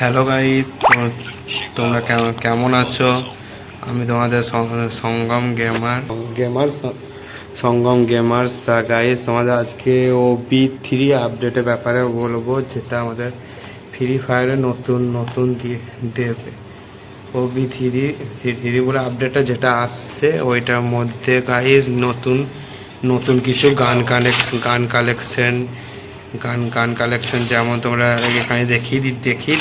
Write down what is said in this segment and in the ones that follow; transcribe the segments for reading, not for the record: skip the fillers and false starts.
Hello guys, তোমরা কেমন আছো? আমি তোমাদের সঙ্গম গেমার্স গাইস। তোমাদের আজকে OB3 আপডেটের ব্যাপারে বলবো, যেটা আমাদের ফ্রি ফায়ারে নতুন নতুন দেবে। OB3 বলে আপডেটটা যেটা আসছে, ওইটার মধ্যে গাইস নতুন নতুন কিছু গান কালেকশন যেমন তোমরা এখানে দেখিয়ে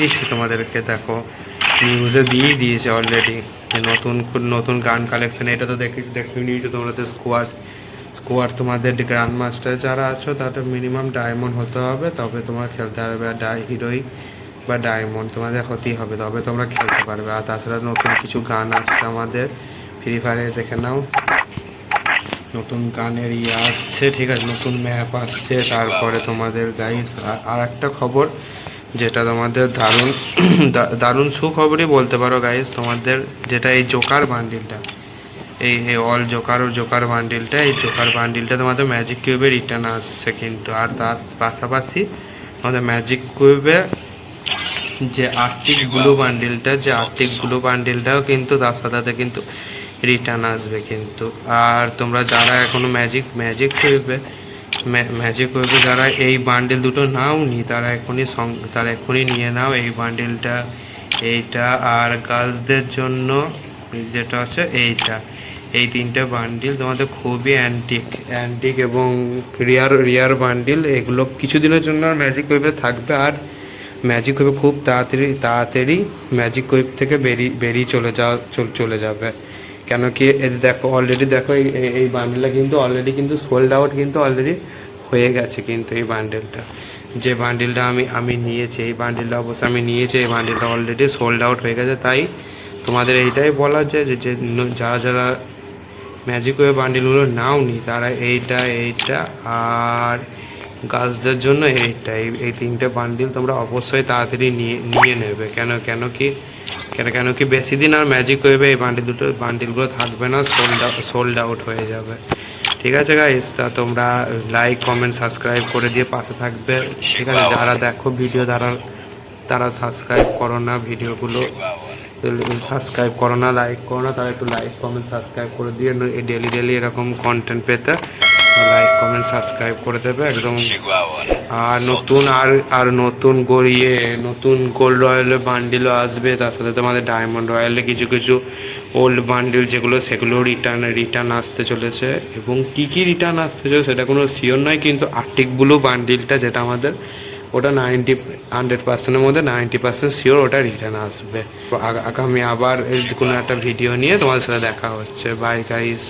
দিচ্ছি তোমাদেরকে। দেখো, নিউজে দিয়েছে অলরেডি যে নতুন নতুন গান কালেকশন। এটা তো দেখে নিয়েছো তোমাদের স্কোয়াড তোমাদের গ্র্যান্ড মাস্টার যারা আছো তাদের মিনিমাম ডায়মন্ড হতে হবে, তবে তোমরা খেলতে পারবে। আর হিরোইক বা ডায়মন্ড তোমাদের হতেই হবে, তবে তোমরা খেলতে পারবে। আর তাছাড়া নতুন কিছু গান আসছে আমাদের ফ্রি ফায়ারে, দেখে নাও। নতুন গানের আসছে, ঠিক আছে, নতুন ম্যাপ আসছে। তারপরে তোমাদের গাইস আর একটা খবর, যেটা তোমাদের দারুণ সুখবরই বলতে পারো গাইস। তোমাদের যেটা এই জোকার বান্ডিলটা, এই অল জোকার বান্ডিলটা, এই জোকার বান্ডিলটা তোমাদের ম্যাজিক কিউবে রিটার্ন আসছে কিন্তু। আর তার পাশাপাশি আমাদের ম্যাজিক কিউবে যে আর্টিক ব্লু বান্ডিলটাও কিন্তু তার সাথে কিন্তু রিটার্ন আসবে কিন্তু। আর তোমরা যারা এখনো ম্যাজিক করবে যারা এই বান্ডেল দুটো নাওনি, তারা এখনই নিয়ে নাও এই বান্ডেলটা, এইটা। আর গার্লসদের জন্য যেটা আছে এই তিনটে বান্ডিল তোমাদের খুবই অ্যান্টিক এবং রিয়ার বান্ডিল। এগুলো কিছুদিনের জন্য ম্যাজিক ওয়েবে থাকবে। আর ম্যাজিক ওয়েবে খুব তাড়াতাড়ি ম্যাজিক ওয়েব থেকে বেরিয়ে চলে যাবে। কেন কি দেখো, অলরেডি দেখো এই বান্ডেলটা কিন্তু অলরেডি কিন্তু সোল্ড আউট কিন্তু অলরেডি হয়ে গেছে কিন্তু। এই বান্ডেলটা, যে বান্ডেলটা আমি নিয়েছি, এই বান্ডেলটা অবশ্যই আমি নিয়েছি, এই বান্ডেলটা অলরেডি সোল্ড আউট হয়ে গেছে। তাই তোমাদের এইটাই বলা যায় যে যারা ম্যাজিক ওয়ে বান্ডেলগুলো নাওনি, তারা এইটা আর গাছদের জন্য এই তিনটে বান্ডিল তোমরা অবশ্যই তাড়াতাড়ি নিয়ে নেবে। কেন কি বেশি দিন আর ম্যাজিক ওয়েবে এই বান্ডিলগুলো থাকবে না, সোল্ড আউট হয়ে যাবে। ঠিক আছে গাইস, তা তোমরা লাইক কমেন্ট সাবস্ক্রাইব করে দিয়ে পাশে থাকবে। ঠিক আছে, যারা দেখো ভিডিও তারা সাবস্ক্রাইব করো না, ভিডিওগুলো সাবস্ক্রাইব করো না, লাইক করো না, তারা একটু লাইক কমেন্ট সাবস্ক্রাইব করে দিয়ে ডেলি এরকম কন্টেন্ট পেতে লাইক কমেন্ট সাবস্ক্রাইব করে দেবে একদম। আর নতুন গোল্ড রয়্যালের বান্ডিলও আসবে। তার সাথে তোমাদের ডায়মন্ড রয়্যালে কিছু ওল্ড বান্ডিল সেগুলো রিটার্ন আসতে চলেছে। এবং কী রিটার্ন আসতে চলেছে সেটা কোনো শিওর নয়, কিন্তু আর্টিক ব্লু বান্ডিলটা যেটা আমাদের, ওটা 100%-এর মধ্যে 90% শিওর ওটা রিটার্ন আসবে। আগামী আবার কোনো একটা ভিডিও নিয়ে তোমাদের সাথে দেখা হচ্ছে। Bye guys.